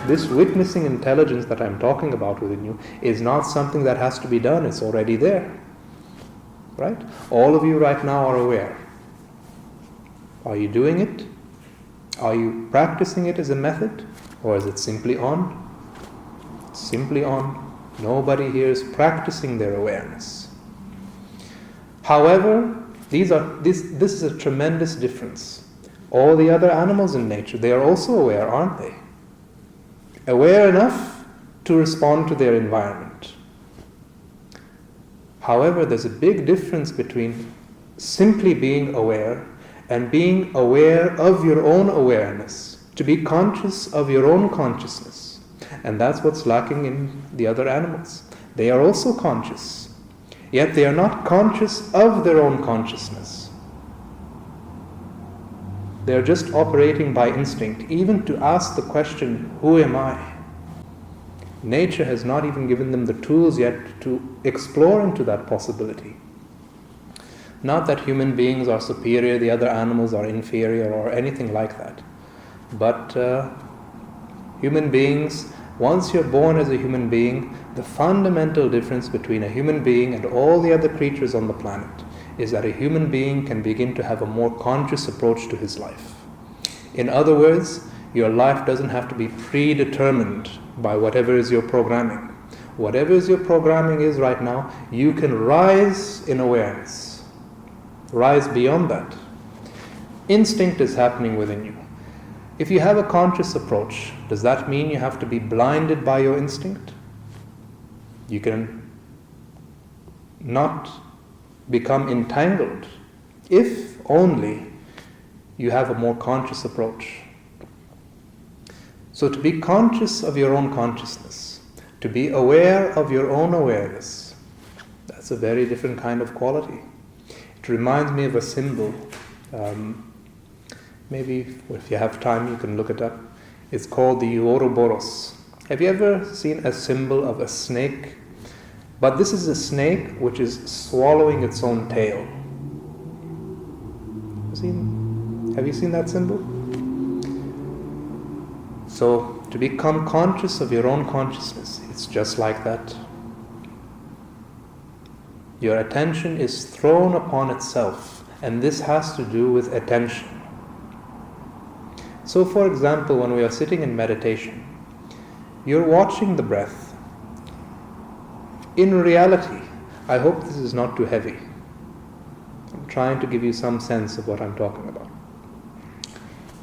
This witnessing intelligence that I'm talking about within you is not something that has to be done. It's already there. Right? All of you right now are aware. Are you doing it? Are you practicing it as a method? Or is it simply on? Simply on. Nobody here is practicing their awareness. However, this is a tremendous difference. All the other animals in nature, they are also aware, aren't they? Aware enough to respond to their environment. However, there's a big difference between simply being aware and being aware of your own awareness, to be conscious of your own consciousness. And that's what's lacking in the other animals. They are also conscious, yet they are not conscious of their own consciousness. They are just operating by instinct, even to ask the question, who am I? Nature has not even given them the tools yet to explore into that possibility. Not that human beings are superior, the other animals are inferior, or anything like that. But human beings, once you're born as a human being, the fundamental difference between a human being and all the other creatures on the planet is that a human being can begin to have a more conscious approach to his life. In other words, your life doesn't have to be predetermined by whatever is your programming. Whatever is your programming is right now, you can rise in awareness. Rise beyond that. Instinct is happening within you. If you have a conscious approach, does that mean you have to be blinded by your instinct? You can not become entangled if only you have a more conscious approach. So to be conscious of your own consciousness, to be aware of your own awareness, that's a very different kind of quality. It reminds me of a symbol. Maybe if you have time you can look it up. It's called the Ouroboros. Have you ever seen a symbol of a snake? But this is a snake which is swallowing its own tail. Have you seen that symbol? So, to become conscious of your own consciousness, it's just like that. Your attention is thrown upon itself, and this has to do with attention. So, for example, when we are sitting in meditation, you're watching the breath. In reality, I hope this is not too heavy. I'm trying to give you some sense of what I'm talking about.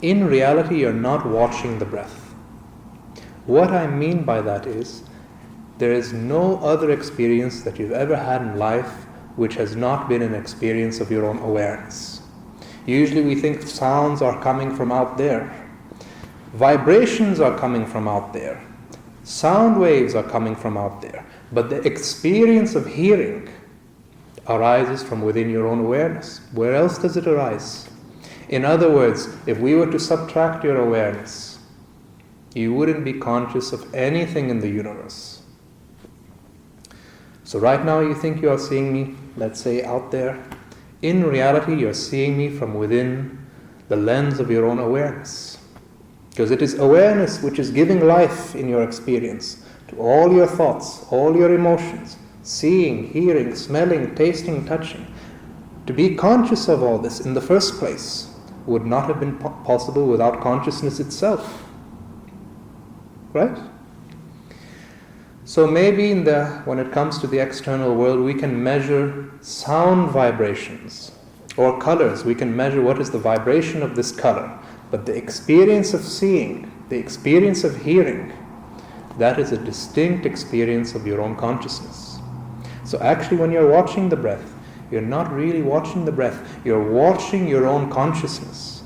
In reality, you're not watching the breath. What I mean by that is, there is no other experience that you've ever had in life which has not been an experience of your own awareness. Usually we think sounds are coming from out there. Vibrations are coming from out there. Sound waves are coming from out there. But the experience of hearing arises from within your own awareness. Where else does it arise? In other words, if we were to subtract your awareness, you wouldn't be conscious of anything in the universe. So right now you think you are seeing me, let's say out there. In reality, you're seeing me from within the lens of your own awareness. Because it is awareness which is giving life in your experience to all your thoughts, all your emotions, seeing, hearing, smelling, tasting, touching. To be conscious of all this in the first place would not have been possible without consciousness itself. Right? So maybe when it comes to the external world, we can measure sound vibrations or colors. We can measure what is the vibration of this color. But the experience of seeing, the experience of hearing, that is a distinct experience of your own consciousness. So actually when you're watching the breath, you're not really watching the breath, you're watching your own consciousness.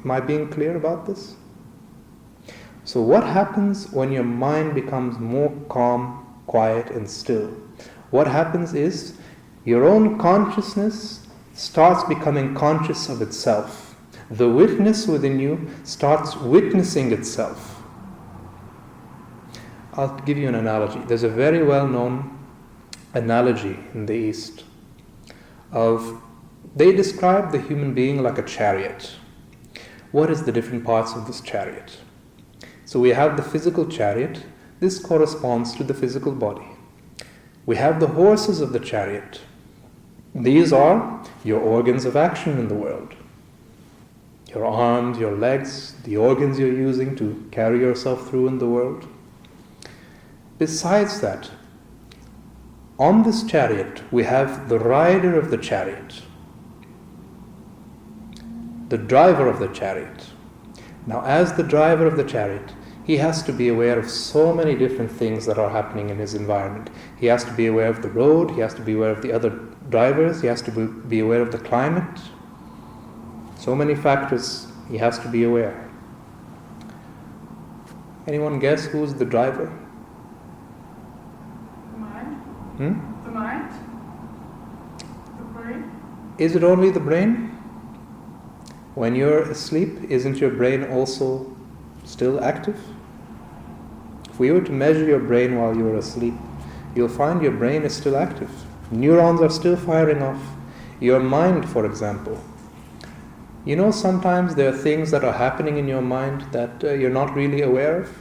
Am I being clear about this? So what happens when your mind becomes more calm, quiet, and still? What happens is your own consciousness starts becoming conscious of itself. The witness within you starts witnessing itself. I'll give you an analogy. There's a very well-known analogy in the East they describe the human being like a chariot. What is the different parts of this chariot? So we have the physical chariot. This corresponds to the physical body. We have the horses of the chariot. These are your organs of action in the world. Your arms, your legs, the organs you're using to carry yourself through in the world. Besides that, on this chariot, we have the rider of the chariot, the driver of the chariot. Now, as the driver of the chariot, he has to be aware of so many different things that are happening in his environment. He has to be aware of the road, he has to be aware of the other drivers, he has to be aware of the climate. So many factors he has to be aware. Anyone guess who's the driver? The mind? Hmm? The mind? The brain? Is it only the brain? When you're asleep, isn't your brain also still active? If we were to measure your brain while you're asleep, you'll find your brain is still active. Neurons are still firing off. Your mind, for example. You know, sometimes there are things that are happening in your mind that you're not really aware of.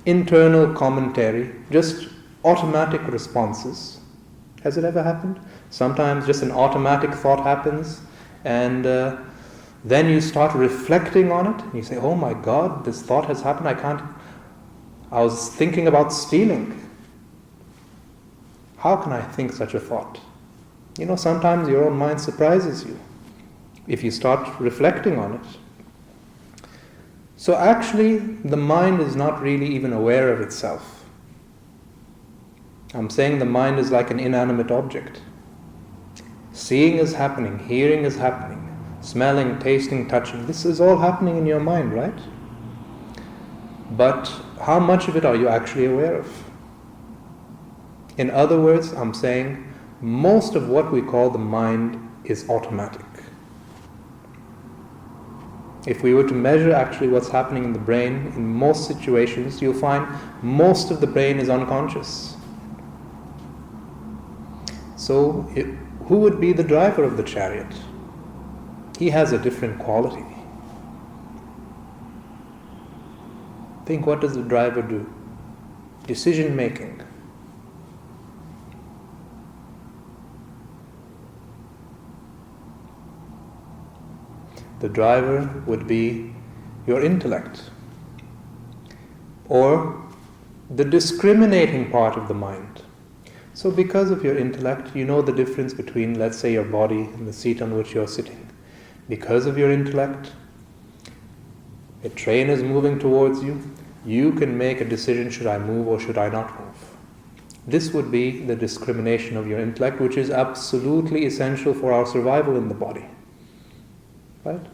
Internal commentary, just automatic responses. Has it ever happened? Sometimes just an automatic thought happens, and then you start reflecting on it, and you say, oh my God, this thought has happened, I was thinking about stealing. How can I think such a thought? You know, sometimes your own mind surprises you if you start reflecting on it. So actually, the mind is not really even aware of itself. I'm saying the mind is like an inanimate object. Seeing is happening, hearing is happening, smelling, tasting, touching. This is all happening in your mind, right? But how much of it are you actually aware of? In other words, I'm saying most of what we call the mind is automatic. If we were to measure actually what's happening in the brain, in most situations, you'll find most of the brain is unconscious. So, who would be the driver of the chariot? He has a different quality. Think, what does the driver do? Decision making. The driver would be your intellect, or the discriminating part of the mind. So because of your intellect, you know the difference between, let's say, your body and the seat on which you're sitting. Because of your intellect, a train is moving towards you, you can make a decision, should I move or should I not move? This would be the discrimination of your intellect, which is absolutely essential for our survival in the body. Right?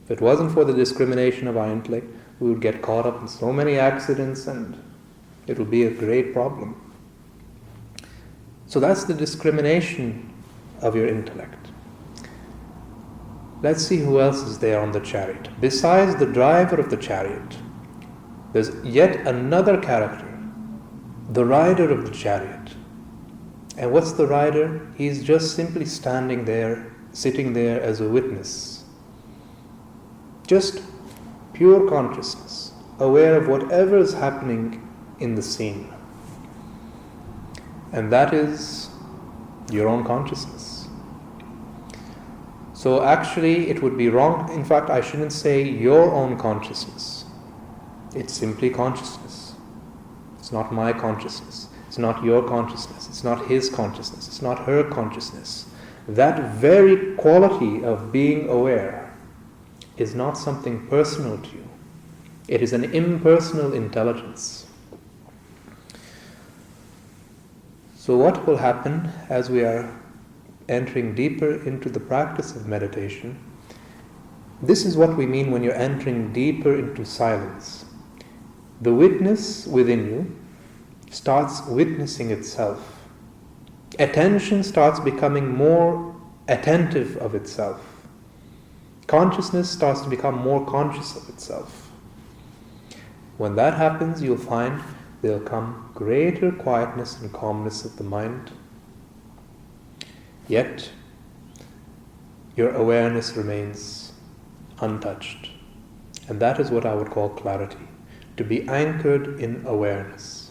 If it wasn't for the discrimination of our intellect, we would get caught up in so many accidents and it would be a great problem. So that's the discrimination of your intellect. Let's see who else is there on the chariot. Besides the driver of the chariot, there's yet another character, the rider of the chariot. And what's the rider? He's just simply standing there, sitting there as a witness. Just pure consciousness, aware of whatever is happening in the scene. And that is your own consciousness. So actually it would be wrong, in fact I shouldn't say your own consciousness. It's simply consciousness. It's not my consciousness. It's not your consciousness. It's not his consciousness. It's not her consciousness. That very quality of being aware is not something personal to you. It is an impersonal intelligence. So what will happen as we are entering deeper into the practice of meditation? This is what we mean when you're entering deeper into silence. The witness within you starts witnessing itself. Attention starts becoming more attentive of itself. Consciousness starts to become more conscious of itself. When that happens, you'll find there'll come greater quietness and calmness of the mind. Yet, your awareness remains untouched. And that is what I would call clarity. to be anchored in awareness.